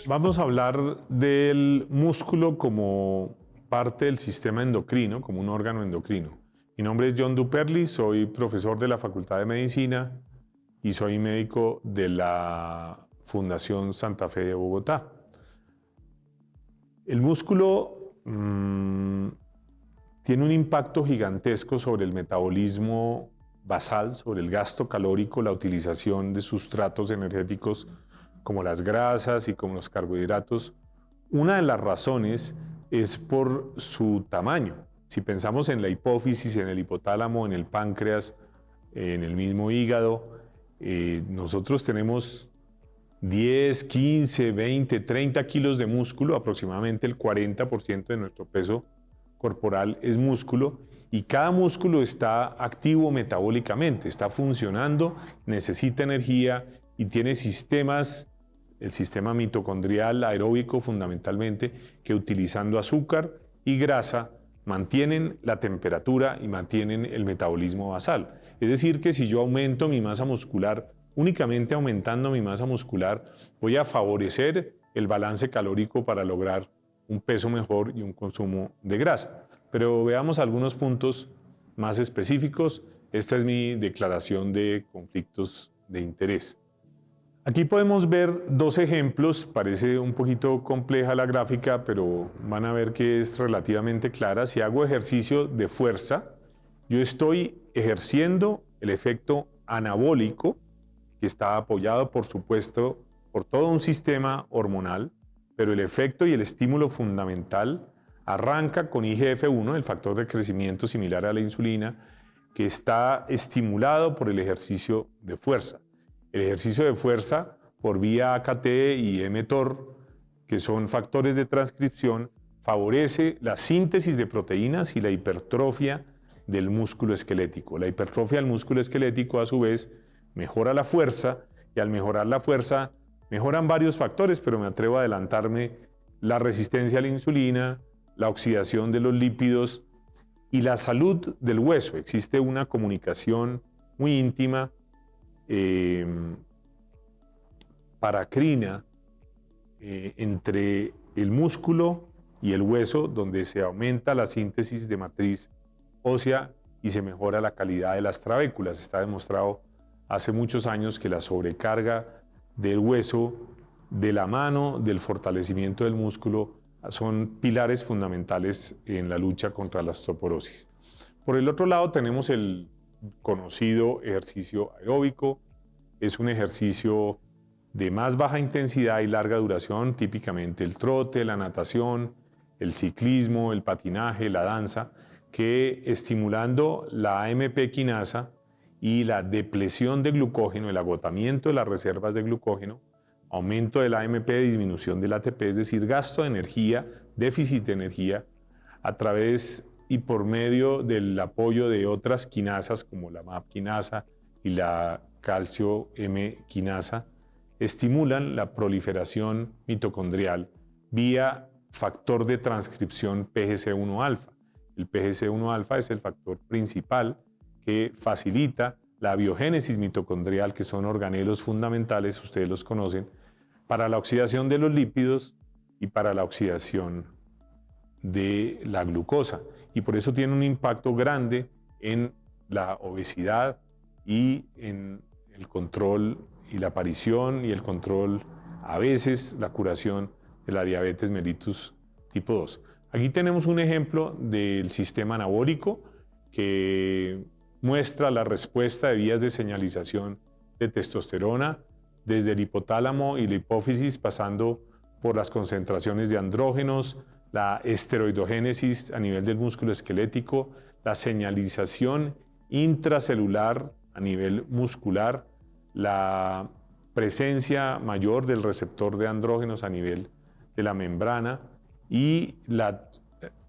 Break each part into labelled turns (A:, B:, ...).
A: Vamos a hablar del músculo como parte del sistema endocrino, como un órgano endocrino. Mi nombre es John Duperli, soy profesor de la Facultad de Medicina y soy médico de la Fundación Santa Fe de Bogotá. El músculo tiene un impacto gigantesco sobre el metabolismo basal, sobre el gasto calórico, la utilización de sustratos energéticos como las grasas y como los carbohidratos. Una de las razones es por su tamaño. Si pensamos en la hipófisis, en el hipotálamo, en el páncreas, en el mismo hígado, nosotros tenemos 10, 15, 20, 30 kilos de músculo, aproximadamente el 40% de nuestro peso corporal es músculo, y cada músculo está activo metabólicamente, está funcionando, necesita energía y tiene sistemas, el sistema mitocondrial aeróbico fundamentalmente, que utilizando azúcar y grasa mantienen la temperatura y mantienen el metabolismo basal. Es decir, que si yo aumento mi masa muscular, únicamente aumentando mi masa muscular, voy a favorecer el balance calórico para lograr un peso mejor y un consumo de grasa. Pero veamos algunos puntos más específicos. Esta es mi declaración de conflictos de interés. Aquí podemos ver dos ejemplos. Parece un poquito compleja la gráfica, pero van a ver que es relativamente clara. Si hago ejercicio de fuerza, yo estoy ejerciendo el efecto anabólico, que está apoyado, por supuesto, por todo un sistema hormonal, pero el efecto y el estímulo fundamental arranca con IGF-1, el factor de crecimiento similar a la insulina, que está estimulado por el ejercicio de fuerza. El ejercicio de fuerza por vía AKT y mTOR, que son factores de transcripción, favorece la síntesis de proteínas y la hipertrofia del músculo esquelético. La hipertrofia del músculo esquelético, a su vez, mejora la fuerza, y al mejorar la fuerza, mejoran varios factores, pero me atrevo a adelantarme: la resistencia a la insulina, la oxidación de los lípidos y la salud del hueso. Existe una comunicación muy íntima, paracrina, entre el músculo y el hueso, donde se aumenta la síntesis de matriz ósea y se mejora la calidad de las trabéculas. Está demostrado hace muchos años que la sobrecarga del hueso, de la mano, del fortalecimiento del músculo, son pilares fundamentales en la lucha contra la osteoporosis. Por el otro lado tenemos el conocido ejercicio aeróbico. Es un ejercicio de más baja intensidad y larga duración, típicamente el trote, la natación, el ciclismo, el patinaje, la danza, que estimulando la AMP quinasa y la depresión de glucógeno, el agotamiento de las reservas de glucógeno, aumento de la AMP, disminución del ATP, es decir, gasto de energía, déficit de energía, a través y por medio del apoyo de otras quinasas como la MAP quinasa y la calcio M quinasa, estimulan la proliferación mitocondrial vía factor de transcripción PGC1-alfa. El PGC1-alfa es el factor principal que facilita la biogénesis mitocondrial, que son organelos fundamentales, ustedes los conocen, para la oxidación de los lípidos y para la oxidación de la glucosa. Y por eso tiene un impacto grande en la obesidad y en el control y la aparición y el control, a veces la curación de la diabetes mellitus tipo 2. Aquí tenemos un ejemplo del sistema anabólico que muestra la respuesta de vías de señalización de testosterona desde el hipotálamo y la hipófisis, pasando por las concentraciones de andrógenos, la esteroidogénesis a nivel del músculo esquelético, la señalización intracelular a nivel muscular, la presencia mayor del receptor de andrógenos a nivel de la membrana y la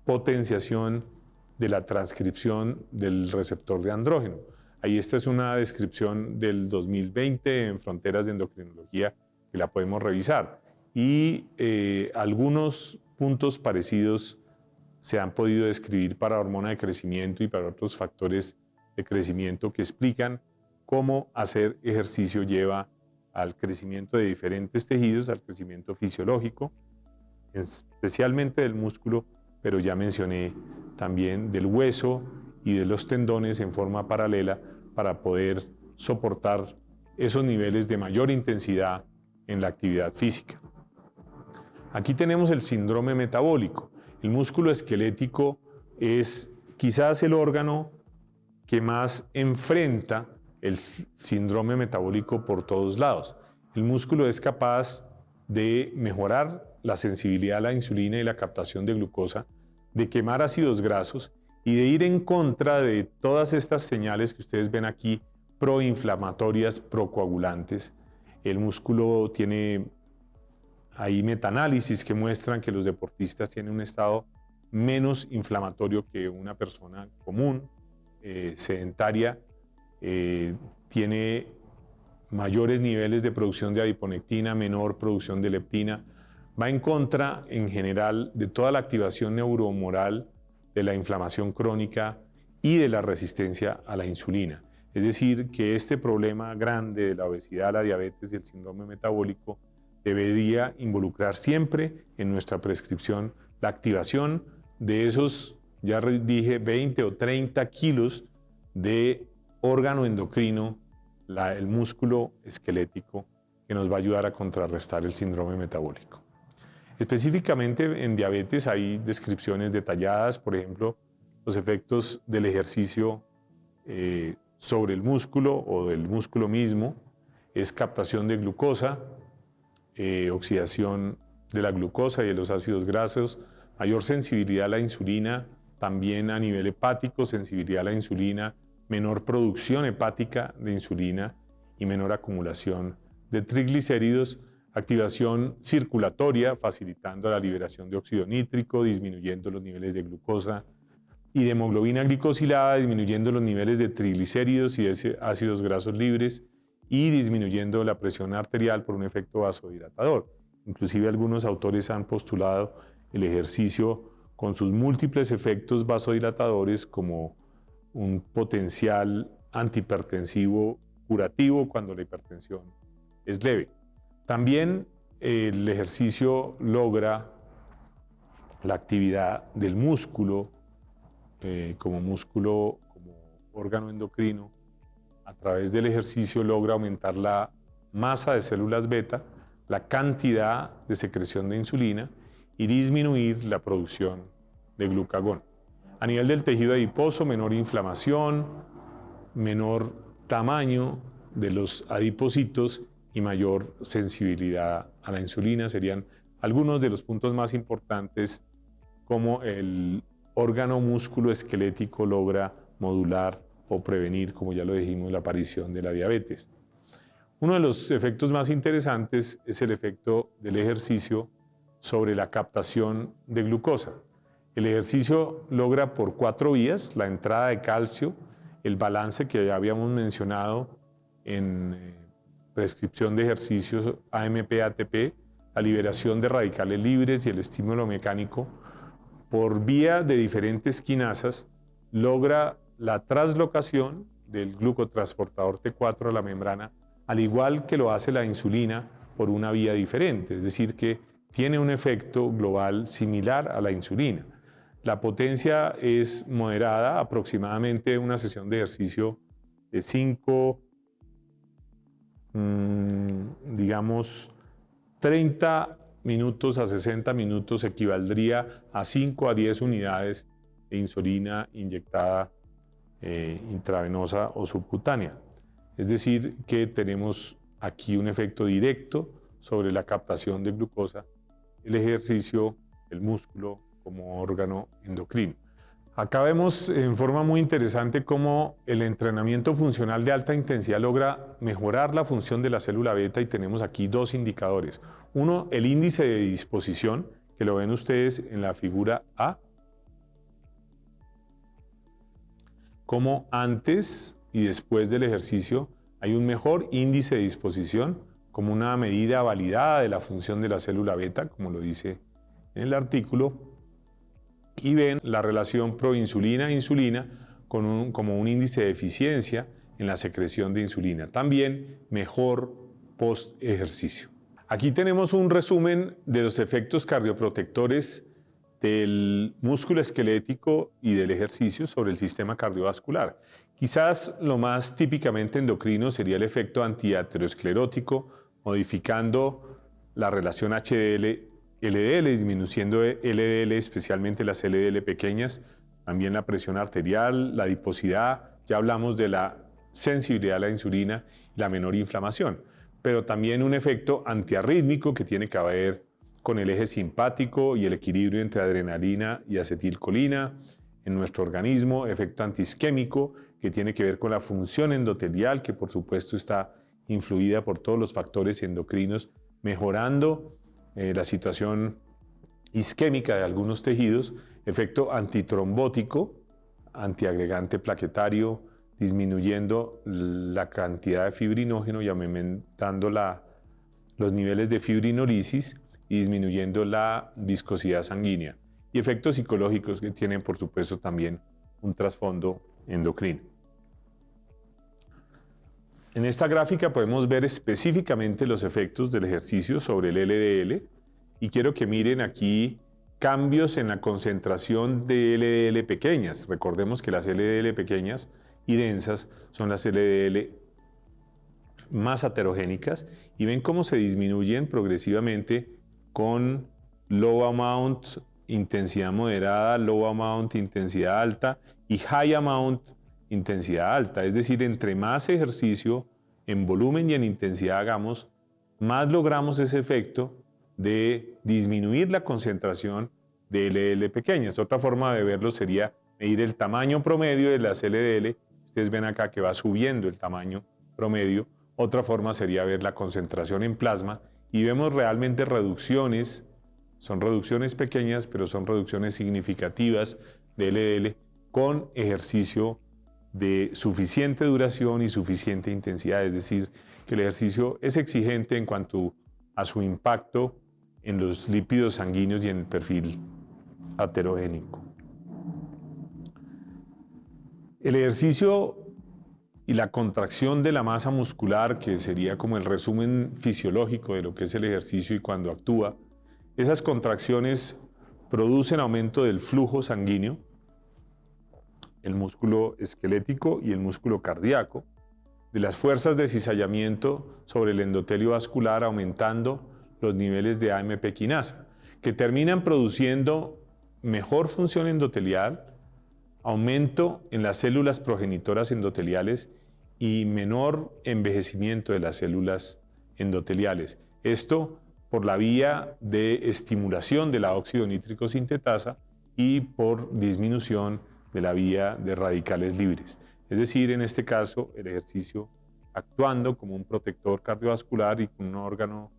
A: potenciación de la transcripción del receptor de andrógeno. Ahí esta es una descripción del 2020 en Fronteras de Endocrinología, que la podemos revisar. Y algunos puntos parecidos se han podido describir para hormona de crecimiento y para otros factores de crecimiento que explican cómo hacer ejercicio lleva al crecimiento de diferentes tejidos, al crecimiento fisiológico, especialmente del músculo, pero ya mencioné también del hueso y de los tendones en forma paralela para poder soportar esos niveles de mayor intensidad en la actividad física. Aquí tenemos el síndrome metabólico. El músculo esquelético es quizás el órgano que más enfrenta el síndrome metabólico por todos lados. El músculo es capaz de mejorar la sensibilidad a la insulina y la captación de glucosa, de quemar ácidos grasos y de ir en contra de todas estas señales que ustedes ven aquí, proinflamatorias, procoagulantes. El músculo tiene, hay metaanálisis que muestran que los deportistas tienen un estado menos inflamatorio que una persona común, sedentaria, tiene mayores niveles de producción de adiponectina, menor producción de leptina, va en contra en general de toda la activación neurohumoral, de la inflamación crónica y de la resistencia a la insulina. Es decir, que este problema grande de la obesidad, la diabetes y el síndrome metabólico debería involucrar siempre en nuestra prescripción la activación de esos, ya dije, 20 o 30 kilos de órgano endocrino, el músculo esquelético, que nos va a ayudar a contrarrestar el síndrome metabólico. Específicamente en diabetes hay descripciones detalladas, por ejemplo, los efectos del ejercicio sobre el músculo o del músculo mismo, es captación de glucosa, oxidación de la glucosa y de los ácidos grasos, mayor sensibilidad a la insulina, también a nivel hepático, sensibilidad a la insulina, menor producción hepática de insulina y menor acumulación de triglicéridos, activación circulatoria, facilitando la liberación de óxido nítrico, disminuyendo los niveles de glucosa y de hemoglobina glicosilada, disminuyendo los niveles de triglicéridos y de ácidos grasos libres y disminuyendo la presión arterial por un efecto vasodilatador. Inclusive algunos autores han postulado el ejercicio con sus múltiples efectos vasodilatadores como un potencial antihipertensivo curativo cuando la hipertensión es leve. También el ejercicio logra la actividad del músculo como órgano endocrino. A través del ejercicio logra aumentar la masa de células beta, la cantidad de secreción de insulina y disminuir la producción de glucagón. A nivel del tejido adiposo, menor inflamación, menor tamaño de los adipocitos y mayor sensibilidad a la insulina serían algunos de los puntos más importantes como el órgano músculo esquelético logra modular o prevenir, como ya lo dijimos, la aparición de la diabetes. Uno de los efectos más interesantes es el efecto del ejercicio sobre la captación de glucosa. El ejercicio logra por 4 vías la entrada de calcio, el balance que ya habíamos mencionado en prescripción de ejercicios AMP-ATP, la liberación de radicales libres y el estímulo mecánico. Por vía de diferentes quinasas logra la translocación del glucotransportador T4 a la membrana, al igual que lo hace la insulina por una vía diferente, es decir, que tiene un efecto global similar a la insulina. La potencia es moderada, aproximadamente una sesión de ejercicio de 30 minutos a 60 minutos equivaldría a 5 a 10 unidades de insulina inyectada intravenosa o subcutánea. Es decir, que tenemos aquí un efecto directo sobre la captación de glucosa, el ejercicio, el músculo como órgano endocrino. Acá vemos en forma muy interesante cómo el entrenamiento funcional de alta intensidad logra mejorar la función de la célula beta y tenemos aquí 2 indicadores. Uno, el índice de disposición, que lo ven ustedes en la figura A, como antes y después del ejercicio hay un mejor índice de disposición como una medida validada de la función de la célula beta, como lo dice en el artículo, y ven la relación proinsulina-insulina como un índice de eficiencia en la secreción de insulina. También mejor post ejercicio. Aquí tenemos un resumen de los efectos cardioprotectores del músculo esquelético y del ejercicio sobre el sistema cardiovascular. Quizás lo más típicamente endocrino sería el efecto antiaterosclerótico, modificando la relación HDL-LDL, disminuyendo LDL, especialmente las LDL pequeñas, también la presión arterial, la adiposidad, ya hablamos de la sensibilidad a la insulina y la menor inflamación, pero también un efecto antiarrítmico que tiene que ver con el eje simpático y el equilibrio entre adrenalina y acetilcolina en nuestro organismo, efecto antiisquémico que tiene que ver con la función endotelial, que por supuesto está influida por todos los factores endocrinos, mejorando la situación isquémica de algunos tejidos, efecto antitrombótico, antiagregante plaquetario, disminuyendo la cantidad de fibrinógeno y aumentando los niveles de fibrinolisis y disminuyendo la viscosidad sanguínea. Y efectos psicológicos que tienen, por supuesto, también un trasfondo endocrino. En esta gráfica podemos ver específicamente los efectos del ejercicio sobre el LDL y quiero que miren aquí cambios en la concentración de LDL pequeñas. Recordemos que las LDL pequeñas y densas son las LDL más aterogénicas y ven cómo se disminuyen progresivamente con low amount, intensidad moderada, low amount, intensidad alta y high amount, intensidad alta. Es decir, entre más ejercicio en volumen y en intensidad hagamos, más logramos ese efecto de disminuir la concentración de LDL pequeñas. Otra forma de verlo sería medir el tamaño promedio de las LDL. Ustedes ven acá que va subiendo el tamaño promedio. Otra forma sería ver la concentración en plasma y vemos realmente reducciones, son reducciones pequeñas, pero son reducciones significativas de LDL con ejercicio de suficiente duración y suficiente intensidad. Es decir, que el ejercicio es exigente en cuanto a su impacto en los lípidos sanguíneos y en el perfil aterogénico. El ejercicio y la contracción de la masa muscular, que sería como el resumen fisiológico de lo que es el ejercicio y cuando actúa, esas contracciones producen aumento del flujo sanguíneo, el músculo esquelético y el músculo cardíaco, de las fuerzas de cizallamiento sobre el endotelio vascular, aumentando los niveles de AMP quinasa, que terminan produciendo mejor función endotelial, aumento en las células progenitoras endoteliales y menor envejecimiento de las células endoteliales. Esto por la vía de estimulación de la óxido nítrico sintetasa y por disminución de la vía de radicales libres. Es decir, en este caso, el ejercicio actuando como un protector cardiovascular y con un órgano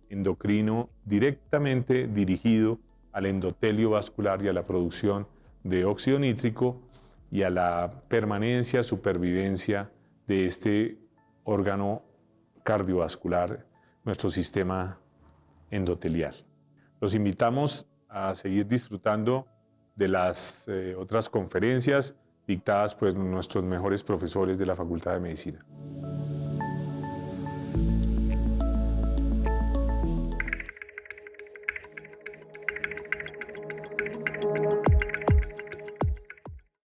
A: endocrino directamente dirigido al endotelio vascular y a la producción de óxido nítrico y a la permanencia, supervivencia de este órgano cardiovascular, nuestro sistema endotelial. Los invitamos a seguir disfrutando de las otras conferencias dictadas por nuestros mejores profesores de la Facultad de Medicina.